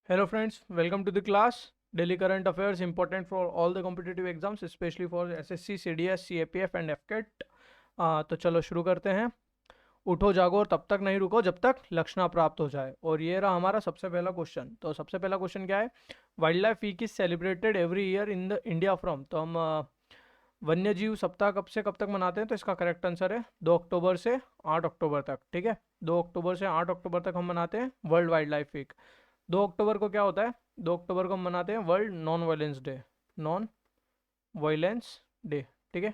Hello friends, welcome to the class. Daily current affairs important for all the competitive exams, especially for SSC, CDS, CAPF and FCAT. तो चलो शुरू करते हैं। उठो जागो और तब तक नहीं रुको जब तक लक्ष्य ना प्राप्त हो जाए। और ये रहा हमारा सबसे पहला क्वेश्चन। तो सबसे पहला क्वेश्चन क्या है? Wild life week is celebrated every year in the India from. तो हम वन्य जीव सप्ताह कब से कब तक मनाते हैं? तो इसका करेक्ट आंसर है 2 अक्टूबर से 8 अक्टूबर तक। ठीक है, 2 अक्टूबर से 8 अक्टूबर तक हम मनाते हैं वर्ल्ड वाइल्ड लाइफ वीक। 2 अक्टूबर को क्या होता है? 2 अक्टूबर को हम मनाते हैं world non violence day. Non violence day, ठीक है,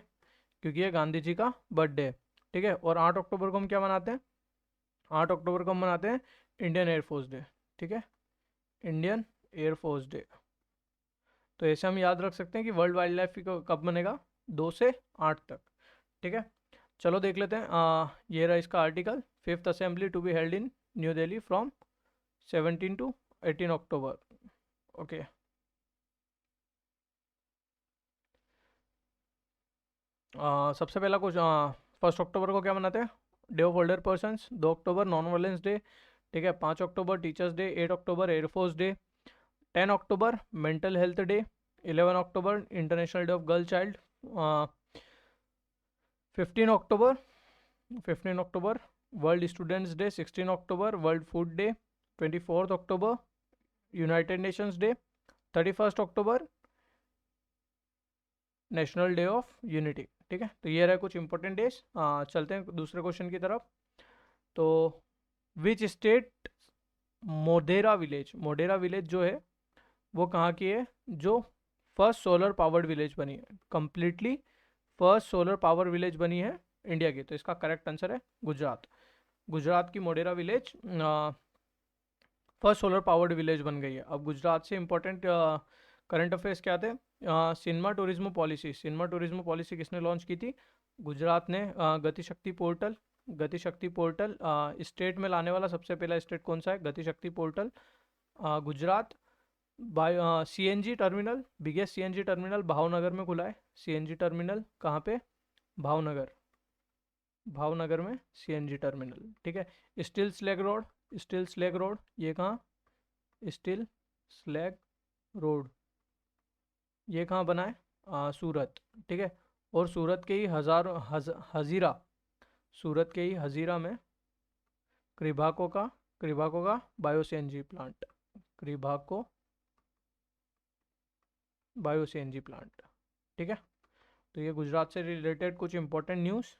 क्योंकि ये गांधी जी का बर्थडे है। ठीक है, और 8 अक्टूबर को हम क्या मनाते हैं? 8 अक्टूबर को हम मनाते हैं इंडियन एयरफोर्स डे। ठीक है, इंडियन एयरफोर्स डे। तो ऐसे हम याद रख सकते हैं कि वर्ल्ड वाइल्ड लाइफ कब बनेगा? 2 से 8 तक। ठीक है, चलो देख लेते हैं। ये रहा इसका article. Fifth assembly to be held in New Delhi from 17 to 18 October. Okay, सबसे पहला कुछ 1 अक्टूबर को क्या मनाते हैं? Day of older persons. 2 अक्टूबर नॉन वायलेंस डे। ठीक है, 5 October teachers day. 8 October air force day. 10 October mental health day. 11 October international day of girl child. 15 October 15 October world students day. 16 October world food day. 24 October United Nations day. 31 October national day of unity. ठीक है, तो ये रहे कुछ important days. चलते हैं दूसरे question की तरफ। तो विच स्टेट मोडेरा विलेज जो है वो कहाँ की है? जो फर्स्ट सोलर पावर्ड विलेज बनी है, completely first solar power village बनी है इंडिया की। तो इसका करेक्ट आंसर है गुजरात। गुजरात की Modhera village first solar powered village बन गई है। अब गुजरात से इंपॉर्टेंट करंट अफेयर्स क्या थे? Cinema tourism policy. Cinema tourism policy किसने लॉन्च की थी? गुजरात ने। Gatishakti portal. Gatishakti portal state में लाने वाला सबसे पहला स्टेट कौन सा है? Gatishakti portal Gujarat. Bio CNG terminal, biggest CNG terminal Bhavnagar में खुला है। सीएनजी टर्मिनल कहाँ पे? भावनगर। भावनगर में सीएनजी टर्मिनल। ठीक है, steel slag road. Steel slag road ये कहाँ? स्टील स्लैग रोड ये कहाँ बना है? सूरत। ठीक है, और सूरत के ही हजीरा, सूरत के ही हजीरा में क्रिभाको का bio CNG plant. KRIBHCO bio CNG plant. ठीक है, तो ये गुजरात से रिलेटेड कुछ इंपॉर्टेंट न्यूज़।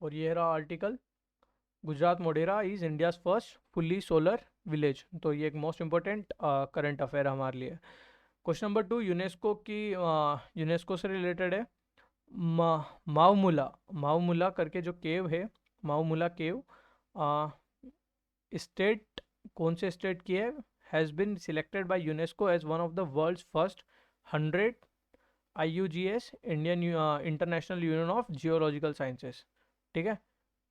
और ये रहा article. Gujarat Modhera is India's first fully solar village. तो ये एक मोस्ट इंपॉर्टेंट करंट अफेयर हमारे लिए। क्वेश्चन नंबर 2 यूनेस्को की, यूनेस्को से रिलेटेड है। माउमुला, माउमुला करके जो केव है, माउमुला केव स्टेट, कौन से स्टेट की है? Has been selected by UNESCO as one of the world's first 100 IUGS Indian international union of geological sciences. ठीक है,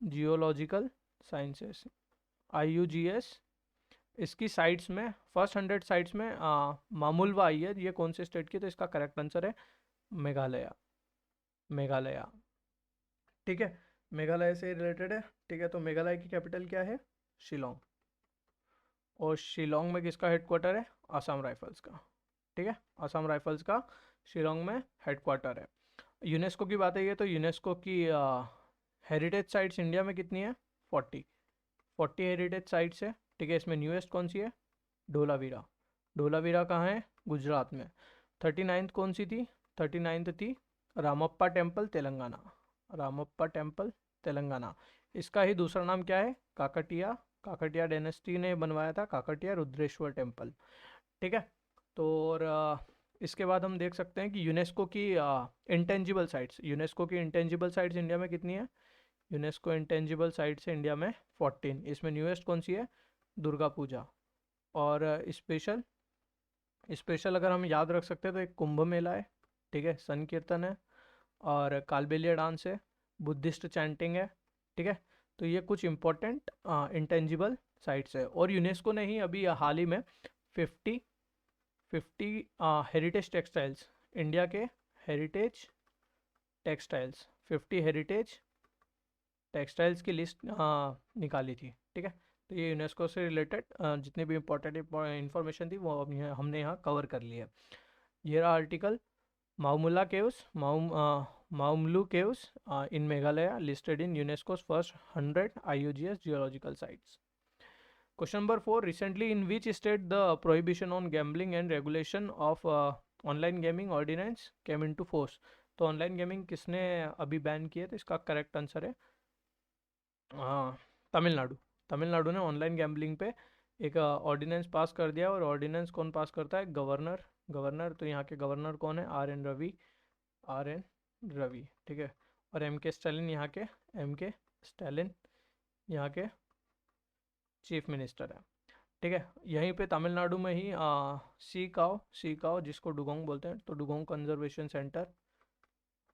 जियोलॉजिकल साइंसेस IUGS। इसकी साइट्स में फर्स्ट 100 साइट्स में मामुलवा आई है। ये कौन से स्टेट की? तो इसका करेक्ट आंसर है मेघालय। मेघालय। ठीक है, मेघालय से रिलेटेड है। ठीक है, तो मेघालय की कैपिटल क्या है? शिलोंग। और शिलोंग में किसका हेडक्वार्टर है? आसाम राइफल्स का। ठीक है, आसाम राइफल्स का शिलोंग में हेडक्वार्टर है। यूनेस्को की बात है तो यूनेस्को की हेरिटेज साइट्स इंडिया में कितनी है? 40 हेरिटेज साइट्स है। ठीक है, इसमें न्यूएस्ट कौन सी है? ढोलावीरा। ढोलावीरा कहाँ है? गुजरात में। 39th कौन सी थी? 39th थी रामप्पा टेम्पल तेलंगाना। रामप्पा टेम्पल तेलंगाना। इसका ही दूसरा नाम क्या है? काकटिया। काकटिया डायनेस्टी ने बनवाया था काकटिया रुद्रेश्वर टेम्पल। ठीक है, तो और इसके बाद हम देख सकते हैं कि यूनेस्को की इंटेंजिबल साइट्स, यूनेस्को की इंटेंजिबल साइट्स इंडिया में कितनी है? यूनेस्को इंटेंजिबल साइट्स है इंडिया में 14। इसमें न्यूएस्ट कौन सी है? दुर्गा पूजा। और स्पेशल स्पेशल अगर हम याद रख सकते हैं तो एक कुंभ मेला है। ठीक है, संकीर्तन है और कालबेलिया डांस है, बुद्धिस्ट चैंटिंग है। ठीक है, तो ये कुछ इंपॉर्टेंट इंटेंजिबल साइट्स है। और यूनेस्को ने ही अभी हाल ही में 50 50 हेरिटेज टेक्सटाइल्स, इंडिया के हेरिटेज टेक्सटाइल्स 50 हेरिटेज टेक्सटाइल्स की लिस्ट निकाली थी, ठीक है। तो ये यूनेस्को से रिलेटेड जितनी भी इम्पोर्टेंट इंफॉर्मेशन थी वो हमने यहाँ कवर कर ली है। ये रहा article. Mawmluh caves, Mawmluh caves in Meghalaya listed in UNESCO's first 100 IUGS geological sites. Question number 4. Recently, in which state the prohibition on gambling and regulation of online gaming ordinance came into force? तो online gaming किसने अभी ban किया? तो इसका correct answer है तमिलनाडु। तमिलनाडु ने online gambling पे एक ऑर्डिनेंस पास कर दिया, और ऑर्डिनेंस कौन पास करता है? गवर्नर। गवर्नर, तो यहाँ के गवर्नर कौन है? RN रवि। RN रवि, ठीक है। और MK स्टालिन यहाँ के, MK स्टालिन यहाँ के चीफ मिनिस्टर है, ठीक है। यहीं पे तमिलनाडु में ही सी काओ जिसको डुगोंग बोलते हैं, तो डुगोंग कंजर्वेशन सेंटर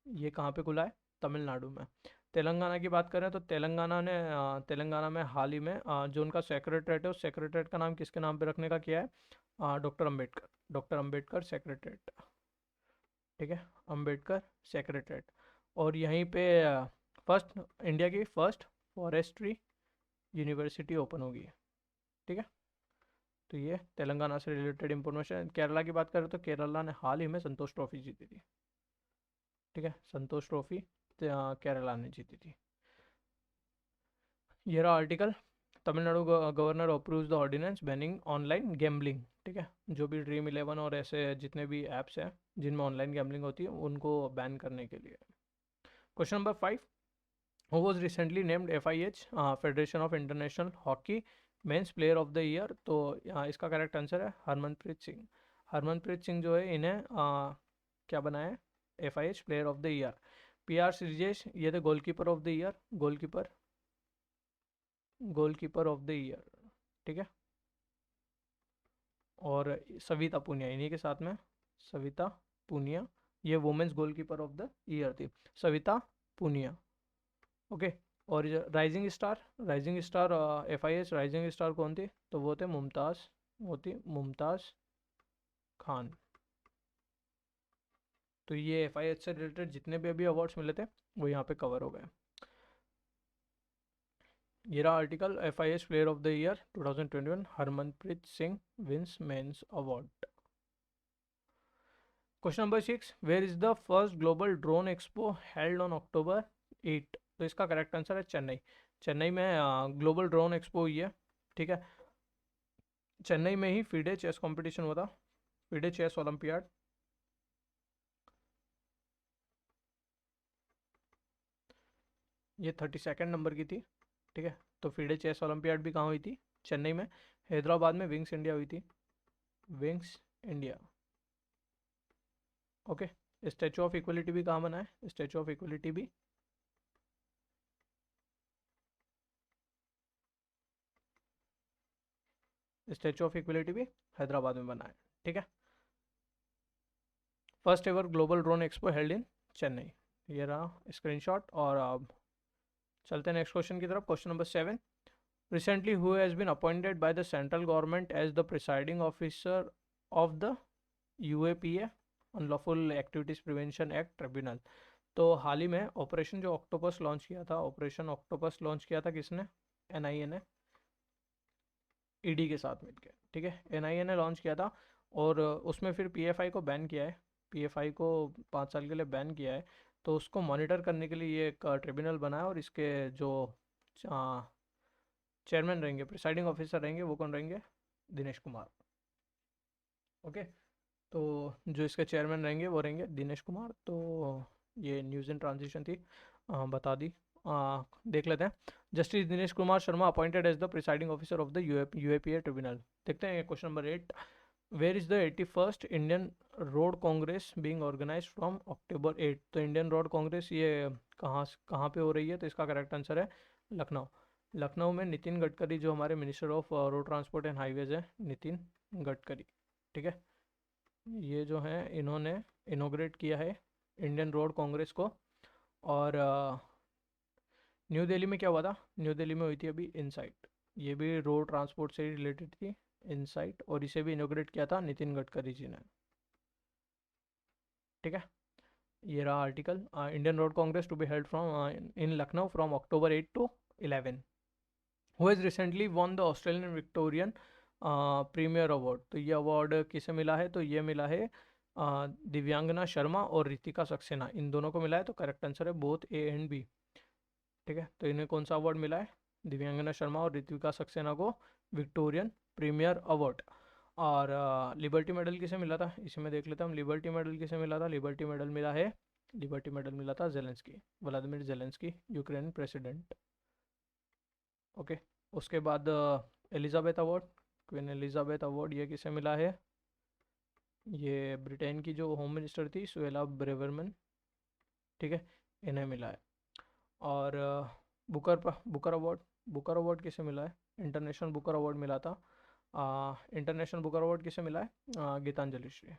ये कहाँ पे खुला है? तमिलनाडु में। तेलंगाना की बात करें तो तेलंगाना में हाल ही में जो उनका सेक्रेटरेट है, उस सेक्रेटरेट का नाम किसके नाम पे रखने का किया है? Doctor Ambedkar. Doctor Ambedkar secretariat, ठीक है, अम्बेडकर सेक्रेटरेट। और यहीं पे फर्स्ट इंडिया की फर्स्ट फॉरेस्ट्री यूनिवर्सिटी ओपन होगी, ठीक है। तो ये तेलंगाना से रिलेटेड इंफॉर्मेशन। केरला की बात करें तो केरला ने हाल ही में संतोष ट्रॉफी जीती थी, ठीक है, संतोष ट्रॉफी केरला ने जीती थी। ये रहा article. Tamil Nadu governor approves the ordinance banning online gambling, ठीक है। जो भी ड्रीम 11 और ऐसे जितने भी ऐप्स हैं जिनमें ऑनलाइन गैम्बलिंग होती है उनको बैन करने के लिए। Question number 5. Who was recently named FIH federation of international hockey men's player of the year? तो इसका करेक्ट आंसर है हरमनप्रीत सिंह। हरमनप्रीत सिंह जो है इन्हें क्या बनाया है? FIH player of the year. PR Sreejesh ये थे goalkeeper of the year, goalkeeper of the year, ठीक है। और सविता पुनिया इन्हीं के साथ में, सविता पुनिया ये women's goalkeeper of the year थी, सविता पुनिया, ओके। और rising star FIH rising star कौन थी? तो वो थे मुमताज़ खान। तो ये FIH से रिलेटेड जितने भी अभी अवार्ड्स मिले थे वो यहाँ पे कवर हो गए। ये रहा article. FIH player of the year 2021 Harmanpreet Singh wins men's award. Question number 6. Where is the first global drone expo held on October 8? तो इसका करेक्ट आंसर है चेन्नई। चेन्नई में ग्लोबल ड्रोन एक्सपो हुई है, ठीक है। चेन्नई में ही फीडे चेस कंपटीशन हुआ था, फीडे चेस ओलंपियाड। ये 32nd नंबर की थी, ठीक है। तो फीडे चेस ओलंपियाड भी कहाँ हुई थी? चेन्नई में। हैदराबाद में विंग्स इंडिया हुई थी, wings India, okay. Statue of equality भी कहाँ बना है? स्टैचू ऑफ इक्वलिटी भी हैदराबाद में बना है, ठीक है। First ever global drone expo held in Chennai. ये रहा स्क्रीनशॉट। और अब चलते हैं नेक्स्ट क्वेश्चन की तरफ। Question number 7. Recently, who has been appointed by the central government as the presiding officer of the UAPA Unlawful Activities Prevention Act Tribunal? तो हाल ही में ऑपरेशन जो ऑक्टोपस लॉन्च किया था, ऑपरेशन ऑक्टोपस लॉन्च किया था किसने? NIA ने, ED के साथ मिलकर, ठीक है। NIA ने लॉन्च किया था, और उसमें फिर PFI को बैन किया है, PFI को 5 साल के लिए बैन किया है। तो उसको मॉनिटर करने के लिए ये एक ट्रिब्यूनल बना है, और इसके जो चेयरमैन रहेंगे, प्रिसाइडिंग ऑफिसर रहेंगे, वो कौन रहेंगे? दिनेश कुमार, ओके। तो जो इसके चेयरमैन रहेंगे वो रहेंगे दिनेश कुमार। तो ये न्यूज़ इन ट्रांजिशन थी, बता दी। देख लेते हैं। Justice Dinesh Kumar Sharma appointed as the presiding officer of the UAPA tribunal. देखते हैं question number 8. Where is the 81st Indian road congress being organised from October 8? तो इंडियन रोड कांग्रेस ये कहाँ पे हो रही है? तो इसका करेक्ट आंसर है लखनऊ। लखनऊ में नितिन गडकरी जो हमारे minister of road transport and highways हैं, नितिन गडकरी, ठीक है, ये जो हैं इन्होंने इनोग्रेट किया है इंडियन रोड कांग्रेस को। और न्यू दिल्ली में क्या हुआ था? न्यू दिल्ली में हुई थी अभी इनसाइट, ये भी रोड ट्रांसपोर्ट से रिलेटेड थी, इनसाइट। और इसे भी इनोग्रेट किया था नितिन गडकरी जी ने, ठीक है। ये रहा article. Indian road congress to be held from in Lucknow from October 8 to 11. Who has recently won the Australian Victorian premier award. तो ये अवार्ड किसे मिला है? तो ये मिला है दिव्यांगना शर्मा और रितिका सक्सेना, इन दोनों को मिला है. तो करेक्ट आंसर है बोथ ए एंड बी. ठीक है, तो इन्हें कौन सा अवार्ड मिला है? दिव्यांगना शर्मा और रितिका सक्सेना को विक्टोरियन प्रीमियर अवार्ड. और लिबर्टी मेडल किसे मिला था? इसमें देख लेते हैं हम. लिबर्टी मेडल किसे मिला था? लिबर्टी मेडल मिला था Zelensky, Vladimir Zelensky, Ukraine president. Okay. उसके बाद Elizabeth award, queen Elizabeth award, ये किसे मिला है? ये ब्रिटेन की जो होम मिनिस्टर थी सुएला ब्रेवरमैन. ठीक है, इन्हें मिला है. और बुकर अवार्ड, बुकर अवार्ड किसे मिला है? इंटरनेशनल बुकर अवार्ड मिला था. इंटरनेशनल बुकर अवार्ड किसे मिला है? Geetanjali Shree,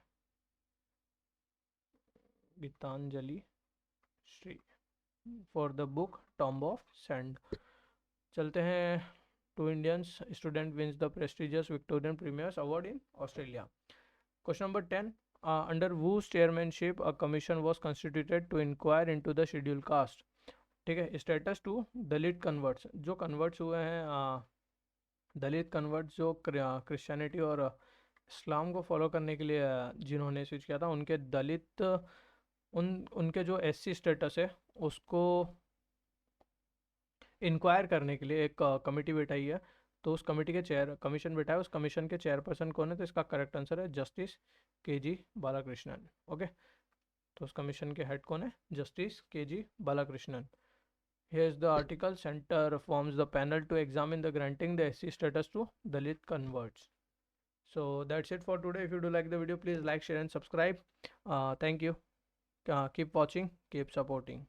Geetanjali Shree for the book tomb of sand. चलते हैं. Two Indians student wins the prestigious Victorian premier's award in Australia. Question number 10. Under whose chairmanship a commission was constituted to inquire into the scheduled caste. ठीक है. Status to Dalit converts, जो converts हुए हैं, दलित converts जो Christianity और इस्लाम को follow करने के लिए जिन्होंने स्विच किया था, उनके दलित उनके जो SC स्टेटस है उसको इंक्वायर करने के लिए एक कमेटी बैठाई है. तो उस कमेटी के कमीशन बैठा है. उस कमीशन के चेयरपर्सन कौन है? तो इसका करेक्ट आंसर है जस्टिस KG बालाकृष्णन. ओके. तो उस कमीशन के हेड कौन है? Justice KG Balakrishnan. Here is the article. Center forms the panel to examine the granting the SC status to Dalit converts. So that's it for today. If you do like the video, please like, share and subscribe. Thank you. Keep watching, keep supporting.